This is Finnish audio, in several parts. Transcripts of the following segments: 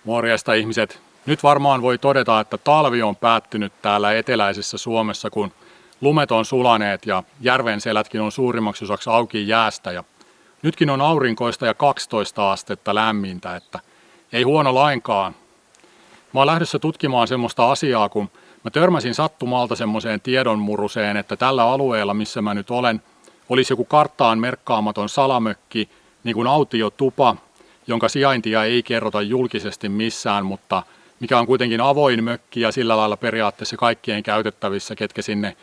Morjesta ihmiset. Nyt varmaan voi todeta, että talvi on päättynyt täällä eteläisessä Suomessa, kun lumet on sulaneet ja järven selätkin on suurimmaksi osaksi auki jäästä. Ja nytkin on aurinkoista ja 12 astetta lämmintä, että ei huono lainkaan. Mä oon lähdössä tutkimaan semmoista asiaa, kun mä törmäsin sattumalta semmoiseen tiedonmuruseen, että tällä alueella, missä mä nyt olen, olisi joku karttaan merkkaamaton salamökki, niin kuin autiotupa, jonka sijaintia ei kerrota julkisesti missään, mutta mikä on kuitenkin avoin mökki ja sillä lailla periaatteessa kaikkien käytettävissä, ketkä sinne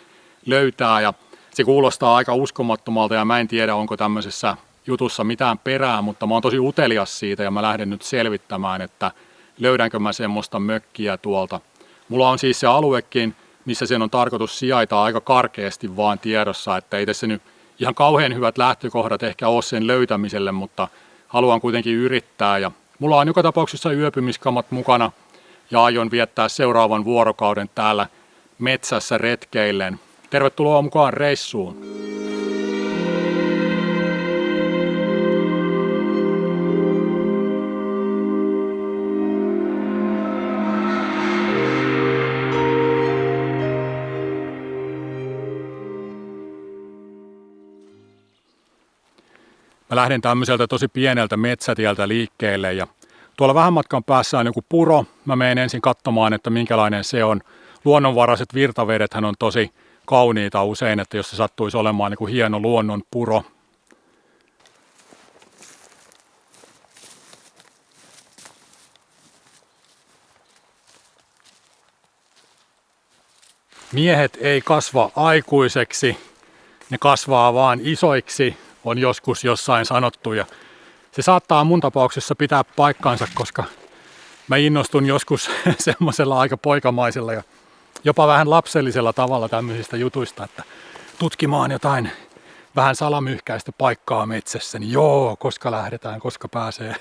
löytää. Ja se kuulostaa aika uskomattomalta ja mä en tiedä, onko tämmöisessä jutussa mitään perää, mutta mä oon tosi utelias siitä ja mä lähden nyt selvittämään, että löydänkö mä semmoista mökkiä tuolta. Mulla on siis se aluekin, missä sen on tarkoitus sijaita aika karkeasti vaan tiedossa, että ei tässä nyt ihan kauhean hyvät lähtökohdat ehkä ole sen löytämiselle, mutta haluan kuitenkin yrittää. Ja mulla on joka tapauksessa yöpymiskamat mukana ja aion viettää seuraavan vuorokauden täällä metsässä retkeillen. Tervetuloa mukaan reissuun! Mä lähden tämmöiseltä tosi pieneltä metsätieltä liikkeelle ja tuolla vähän matkan päässä on joku puro. Mä menen ensin katsomaan, että minkälainen se on. Luonnonvaraiset virtavedethän on tosi kauniita usein, että jos se sattuisi olemaan niin kuin hieno luonnon puro. Miehet ei kasva aikuiseksi, ne kasvaa vaan isoiksi, on joskus jossain sanottu ja se saattaa mun tapauksessa pitää paikkansa, koska mä innostun joskus semmoisella aika poikamaisella ja jopa vähän lapsellisella tavalla tämmöisistä jutuista, että tutkimaan jotain vähän salamyhkäistä paikkaa metsässä, niin joo, koska lähdetään, koska pääsee.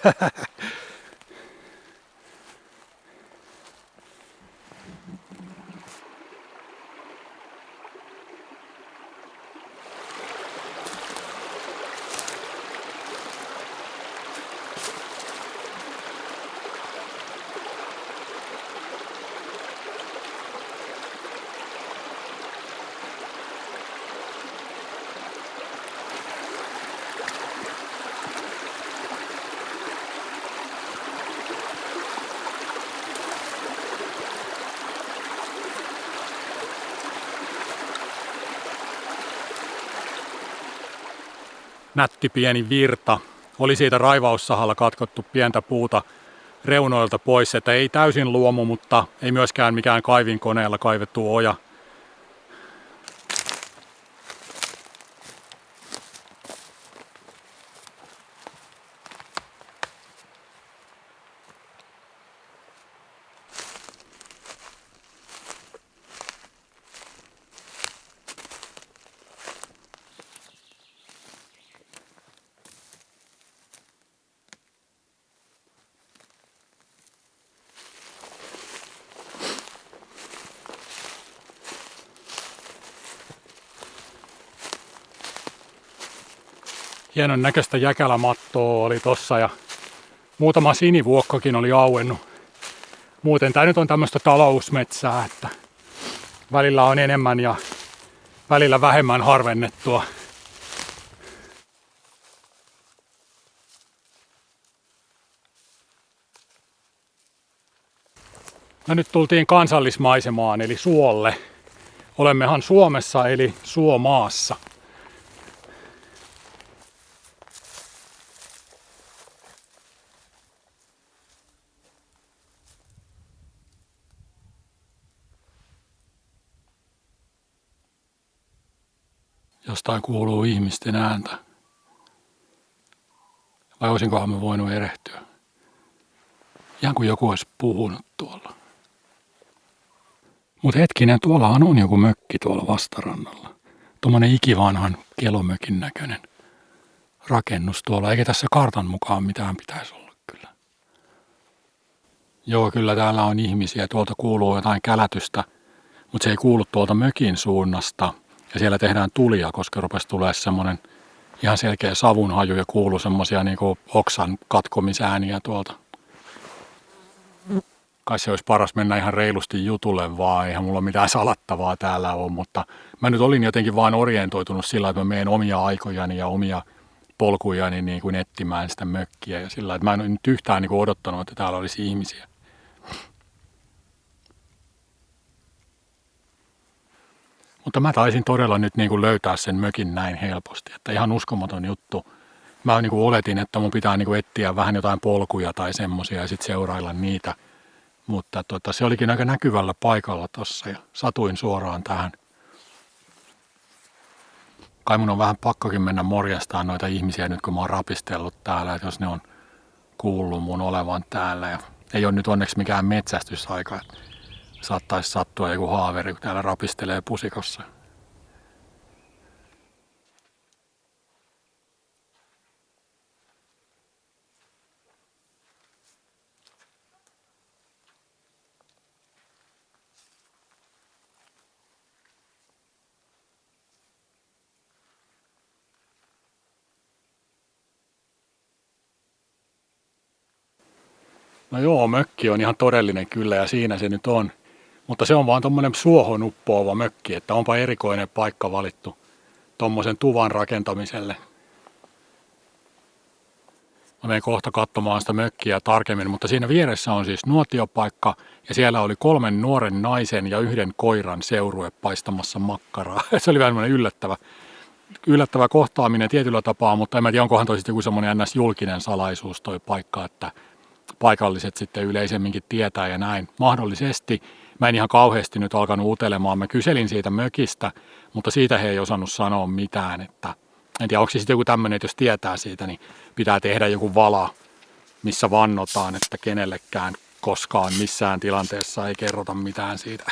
Nätti pieni virta. Oli siitä raivaussahalla katkottu pientä puuta reunoilta pois, että ei täysin luomu, mutta ei myöskään mikään kaivinkoneella kaivettu oja. Hienon näköistä jäkälämattoa oli tossa ja muutama sinivuokkokin oli auennut. Muuten tää nyt on tämmöistä talousmetsää, että välillä on enemmän ja välillä vähemmän harvennettua. No nyt tultiin kansallismaisemaan eli suolle. Olemmehan Suomessa eli Suomaassa. Jostain kuuluu ihmisten ääntä. Vai olisinkohan mä voinut erehtyä? Ihan kuin joku olisi puhunut tuolla. Mut hetkinen, tuollahan on joku mökki tuolla vastarannalla. Tuommoinen ikivanhan kelomökin näköinen rakennus tuolla. Eikä tässä kartan mukaan mitään pitäisi olla kyllä. Joo, kyllä täällä on ihmisiä. Tuolta kuuluu jotain kälätystä, mutta se ei kuulu tuolta mökin suunnasta. Ja siellä tehdään tulia, koska rupesi tulee semmoinen ihan selkeä savunhaju ja kuului semmoisia niinku oksan katkomisääniä tuolta. kai se olisi paras mennä ihan reilusti jutulle vaan, eihän mulla mitään salattavaa täällä ole, mutta mä nyt olin jotenkin vaan orientoitunut sillä, että mä menen omia aikojani ja omia polkujani niin kuin etsimään sitä mökkiä ja sillä, että mä en nyt yhtään niin kuin odottanut, että täällä olisi ihmisiä. Mutta mä taisin todella nyt niin kuin löytää sen mökin näin helposti, että ihan uskomaton juttu. Mä niin kuin oletin, että mun pitää niin kuin etsiä vähän jotain polkuja tai semmoisia ja sitten seurailla niitä. Mutta se olikin aika näkyvällä paikalla tossa ja satuin suoraan tähän. Kai mun on vähän pakkokin mennä morjastaan noita ihmisiä nyt, kun mä oon rapistellut täällä, että jos ne on kuullut mun olevan täällä. Ja ei ole nyt onneksi mikään metsästysaika, että saattaisi sattua joku haaveri, kun täällä rapistelee pusikossa. No joo, mökki on ihan todellinen kyllä ja siinä se nyt on. Mutta se on vaan tommonen suohon uppoava mökki, että onpa erikoinen paikka valittu tommosen tuvan rakentamiselle. Mä menen kohta katsomaan sitä mökkiä tarkemmin, mutta siinä vieressä on siis nuotiopaikka ja siellä oli 3 nuoren naisen ja 1 koiran seurue paistamassa makkaraa. Se oli vähän yllättävä kohtaaminen tietyllä tapaa, mutta en mä tiedä, onkohan toi sitten joku semmoinen ns-julkinen salaisuus toi paikka, että paikalliset sitten yleisemminkin tietää ja näin. Mahdollisesti. Mä en ihan kauheasti nyt alkanut utelemaan. Mä kyselin siitä mökistä, mutta siitä he ei osannut sanoa mitään. Että en tiedä, onko se sitten joku tämmöinen, että jos tietää siitä, niin pitää tehdä joku vala, missä vannotaan, että kenellekään koskaan missään tilanteessa ei kerrota mitään siitä.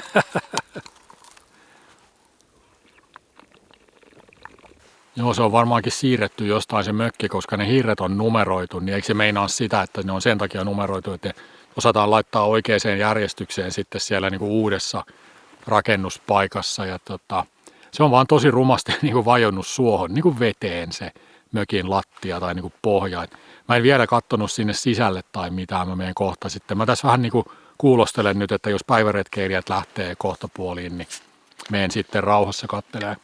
Joo, se on varmaankin siirretty jostain se mökki, koska ne hirret on numeroitu, niin eikö se meinaa sitä, että ne on sen takia numeroitu, että osataan laittaa oikeaan järjestykseen sitten siellä niin kuin uudessa rakennuspaikassa. Ja se on vaan tosi rumasti niin kuin vajonnut suohon, niin kuin veteen se mökin lattia tai niin kuin pohja. Mä en vielä katsonut sinne sisälle tai mitään, mä menen kohta sitten. Mä tässä vähän niin kuin kuulostelen nyt, että jos päiväretkeilijät lähtee kohtapuoliin, niin menen sitten rauhassa katselemaan.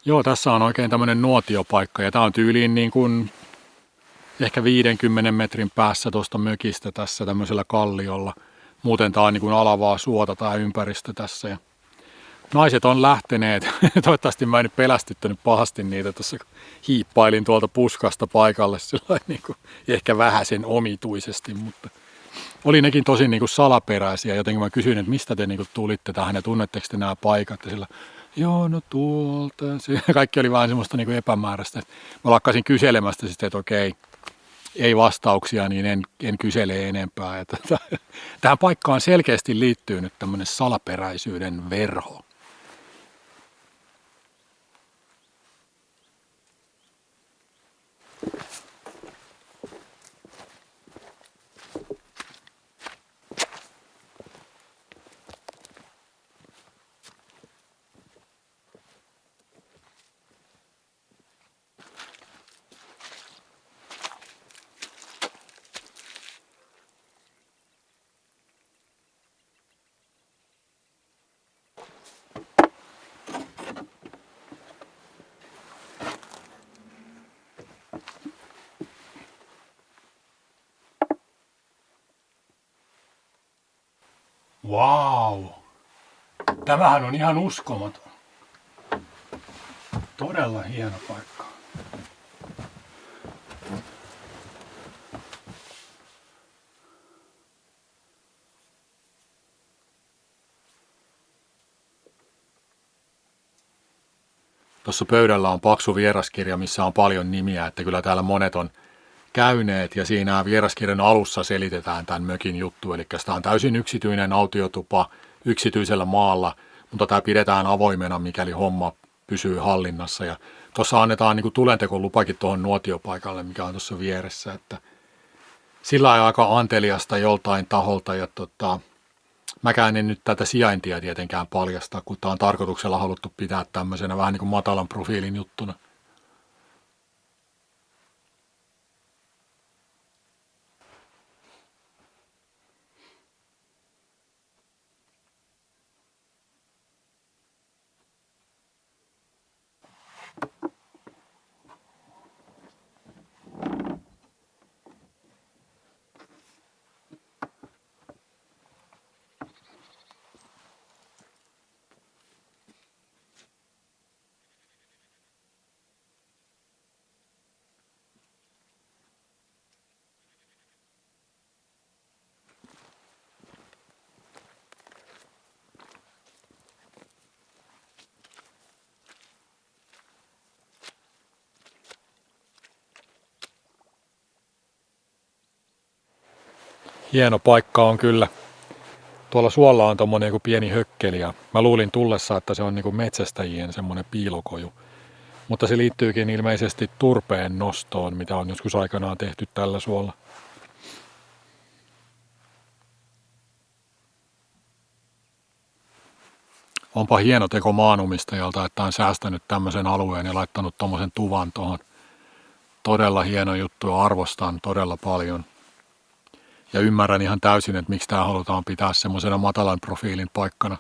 Joo, tässä on oikein tämmöinen nuotiopaikka ja tää on tyyliin niin kuin ehkä 50 metrin päässä tuosta mökistä tässä tämmöisellä kalliolla. Muuten tää on niin kuin alavaa suota tää ympäristö tässä. Ja naiset on lähteneet. Toivottavasti mä en nyt pelästyttänyt pahasti niitä tuossa, kun hiippailin tuolta puskasta paikalle sillä niin kuin ehkä vähäsen omituisesti, mutta oli nekin tosi niin kuin salaperäisiä. Jotenkin mä kysyin, että mistä te niin kuin tulitte tähän ja tunnetteko te nämä paikat ja sillä joo, no tuolta. Kaikki oli vähän semmoista niin kuin epämääräistä. Mä lakkasin kyselemästä sitten, että okei, ei vastauksia, niin en kysele enempää. Tähän paikkaan selkeästi liittyy nyt tämmöinen salaperäisyyden verho. Vau! Tämähän on ihan uskomaton. Todella hieno paikka. Tuossa pöydällä on paksu vieraskirja, missä on paljon nimiä, että kyllä täällä monet on käyneet ja siinä vieraskirjan alussa selitetään tämän mökin juttu, eli tämä on täysin yksityinen autiotupa yksityisellä maalla, mutta tämä pidetään avoimena, mikäli homma pysyy hallinnassa. Ja tuossa annetaan niin kuin tulentekolupakin tuohon nuotiopaikalle, mikä on tuossa vieressä, että sillä on aika anteliasta joltain taholta ja mäkään en nyt tätä sijaintia tietenkään paljasta, kun tämä on tarkoituksella haluttu pitää tämmöisenä vähän niin kuin matalan profiilin juttuna. Hieno paikka on kyllä. Tuolla suolla on tommonen joku pieni hökkeli ja mä luulin tullessa, että se on niinku metsästäjien semmonen piilokoju. Mutta se liittyykin ilmeisesti turpeen nostoon, mitä on joskus aikanaan tehty tällä suolla. Onpa hieno teko maanomistajalta, että on säästänyt tämmöisen alueen ja laittanut tommosen tuvan tuohon. Todella hieno juttu ja arvostan todella paljon. Ja ymmärrän ihan täysin, että miksi tämä halutaan pitää semmoisena matalan profiilin paikkana.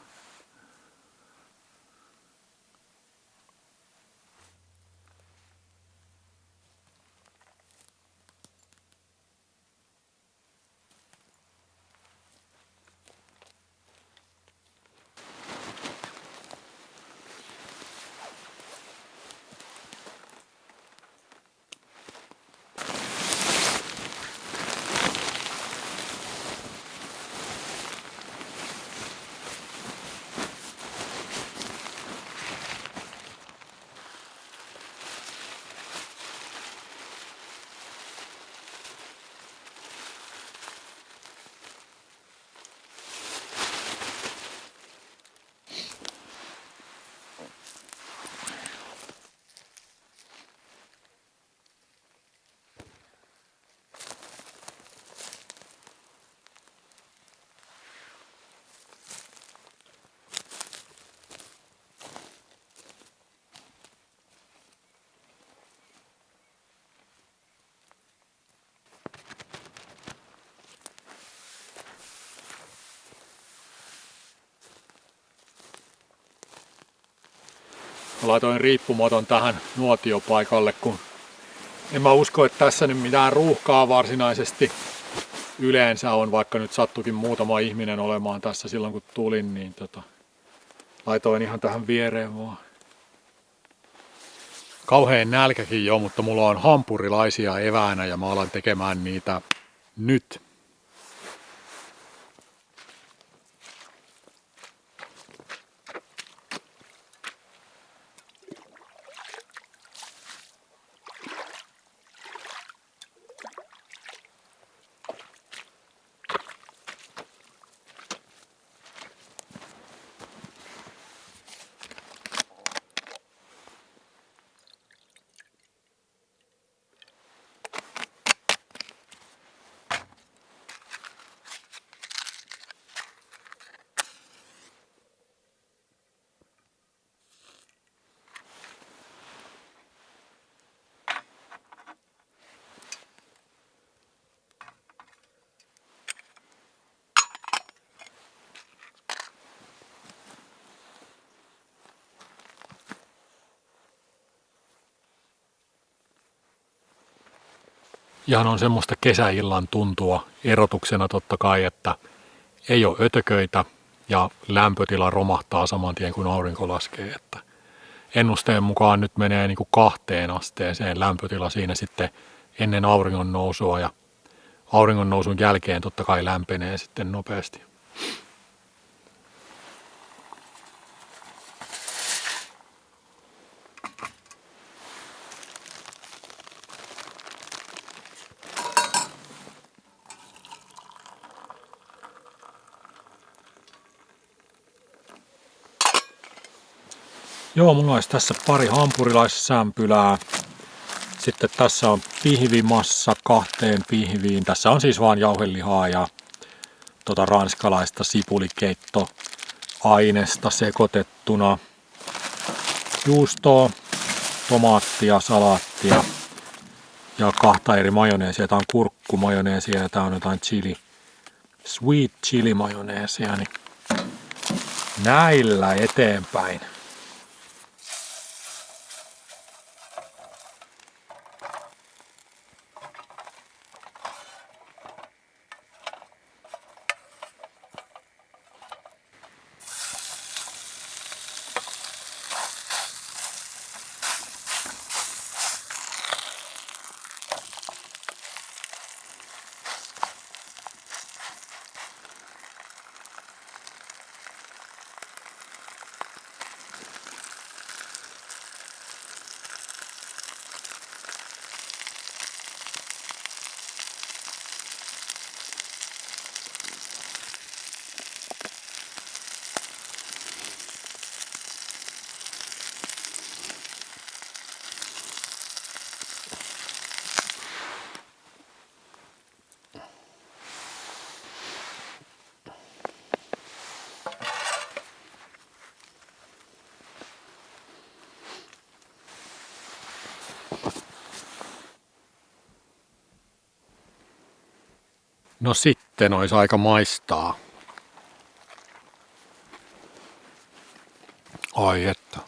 Mä laitoin riippumaton tähän nuotiopaikalle, kun en mä usko, että tässä nyt mitään ruuhkaa varsinaisesti yleensä on, vaikka nyt sattukin muutama ihminen olemaan tässä silloin kun tulin, niin laitoin ihan tähän viereen vaan. Kauheen nälkäkin jo, mutta mulla on hampurilaisia eväänä ja mä alan tekemään niitä nyt. Ihan on semmoista kesäillan tuntua erotuksena totta kai, että ei ole ötököitä ja lämpötila romahtaa saman tien kun aurinko laskee. Että ennusteen mukaan nyt menee niin kuin 2 asteeseen lämpötila siinä sitten ennen auringon nousua ja auringon nousun jälkeen totta kai lämpenee sitten nopeasti. Joo, mulla olisi tässä pari hampurilaissämpylää. Sitten tässä on pihvimassa 2 pihviin. Tässä on siis vaan jauhelihaa ja ranskalaista sipulikeittoainesta sekoitettuna. Juustoa, tomaattia, salaattia ja 2 eri majoneesia. Tää on kurkkumajoneesia ja tää on jotain sweet chili majoneesia. Niin näillä eteenpäin. No sitten olisi aika maistaa. Ai että.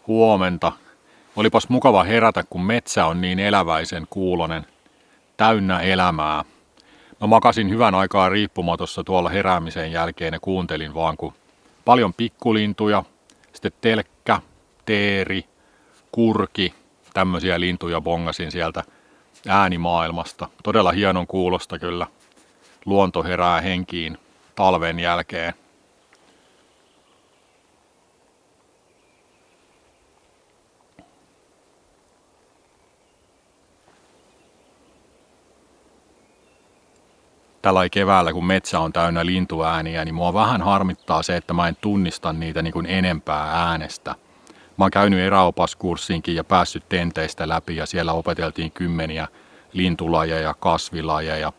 Huomenta. Olipas mukava herätä, kun metsä on niin eläväisen kuulonen, täynnä elämää. Mä makasin hyvän aikaa riippumatossa tuolla heräämisen jälkeen ja kuuntelin vaan, kun paljon pikkulintuja, sitten telkkä, teeri, kurki, tämmöisiä lintuja bongasin sieltä äänimaailmasta. Todella hienon kuulosta kyllä. Luonto herää henkiin talven jälkeen. Tällä keväällä, kun metsä on täynnä lintuääniä, niin mua vähän harmittaa se, että mä en tunnista niitä niin kuin enempää äänestä. Mä oon käynyt eräopaskurssinkin ja päässyt tenteistä läpi ja siellä opeteltiin 10 lintulajeja, kasvilajeja.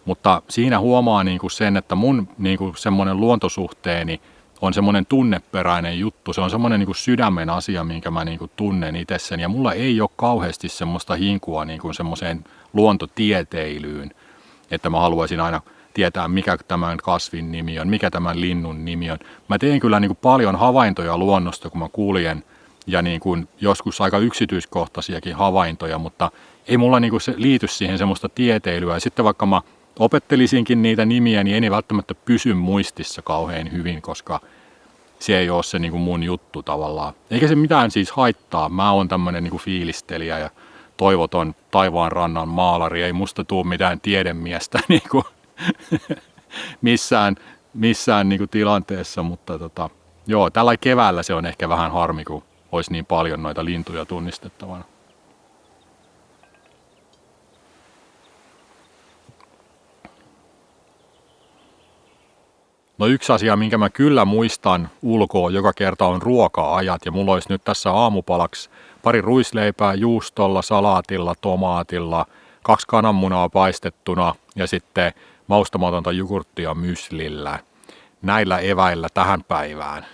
Mutta siinä huomaa niin kuin sen, että mun niin kuin semmoinen luontosuhteeni on semmoinen tunneperäinen juttu. Se on semmoinen niin kuin sydämen asia, minkä mä niin kuin tunnen itsessäni. Ja mulla ei ole kauheasti semmoista hinkua niin kuin semmoiseen luontotieteilyyn, että mä haluaisin aina tietää, mikä tämän kasvin nimi on, mikä tämän linnun nimi on. Mä teen kyllä niin kuin paljon havaintoja luonnosta, kun mä kuljen, ja niin kuin joskus aika yksityiskohtaisiakin havaintoja, mutta ei mulla niin kuin se liity siihen semmoista tieteilyä. Ja sitten vaikka mä opettelisinkin niitä nimiä, niin ei ne välttämättä pysy muistissa kauhean hyvin, koska se ei ole se niin kuin mun juttu tavallaan. Eikä se mitään siis haittaa. Mä oon tämmönen niin kuin fiilistelijä ja toivoton taivaan rannan maalari. Ei musta tuu mitään tiedemiestä niin kuin missään niin kuin tilanteessa, mutta joo, tällä keväällä se on ehkä vähän harmi, kun olisi niin paljon noita lintuja tunnistettavana. No yksi asia, minkä mä kyllä muistan ulkoa joka kerta on ruoka-ajat, ja mulla olisi nyt tässä aamupalaksi pari ruisleipää juustolla, salaatilla, tomaatilla, 2 kananmunaa paistettuna ja sitten maustamatonta jogurttia myslillä. Näillä eväillä tähän päivään.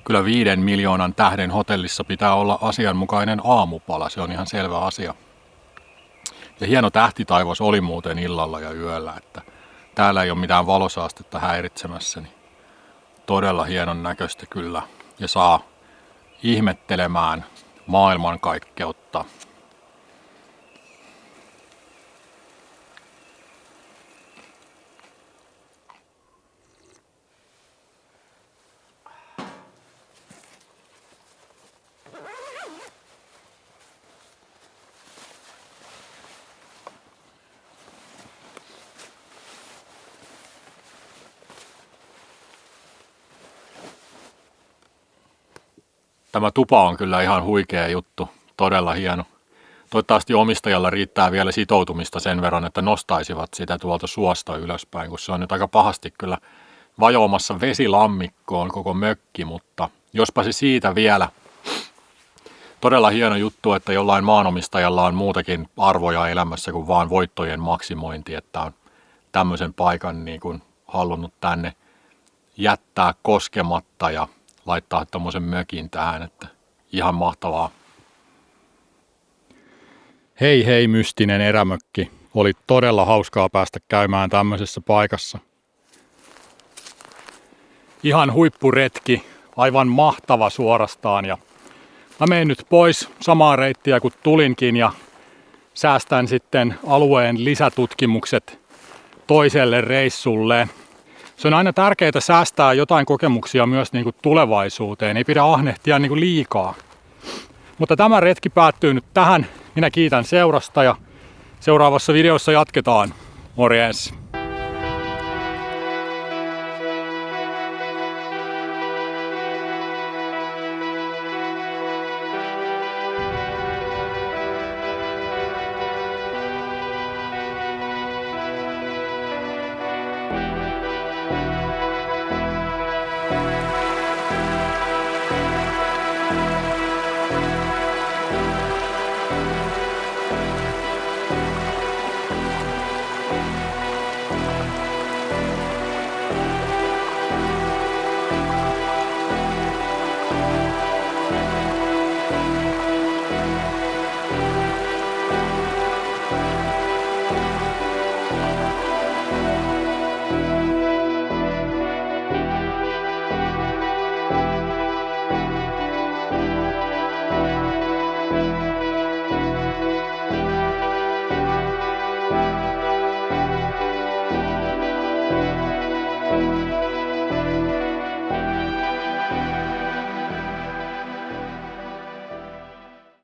Kyllä 5 miljoonan tähden hotellissa pitää olla asianmukainen aamupala, se on ihan selvä asia. Ja hieno tähtitaivas oli muuten illalla ja yöllä, että täällä ei ole mitään valosaastetta häiritsemässä, niin todella hienon näköistä kyllä. Ja saa ihmettelemään maailmankaikkeutta. Tämä tupa on kyllä ihan huikea juttu, todella hieno. Toivottavasti omistajalla riittää vielä sitoutumista sen verran, että nostaisivat sitä tuolta suosta ylöspäin, kun se on nyt aika pahasti kyllä vajoamassa vesilammikkoon koko mökki, mutta jospa se siitä vielä. Todella hieno juttu, että jollain maanomistajalla on muutakin arvoja elämässä kuin vaan voittojen maksimointi, että on tämmöisen paikan niin kuin halunnut tänne jättää koskematta ja laittaa tommosen mökin tähän, että ihan mahtavaa. Hei hei mystinen erämökki. Oli todella hauskaa päästä käymään tämmöisessä paikassa. Ihan huippuretki, aivan mahtava suorastaan ja mä menen nyt pois samaa reittiä kuin tulinkin ja säästän sitten alueen lisätutkimukset toiselle reissulle. Se on aina tärkeää säästää jotain kokemuksia myös niin kuin tulevaisuuteen, ei pidä ahnehtia niin kuin liikaa. Mutta tämä retki päättyy nyt tähän. Minä kiitän seurasta ja seuraavassa videossa jatketaan. Morjens!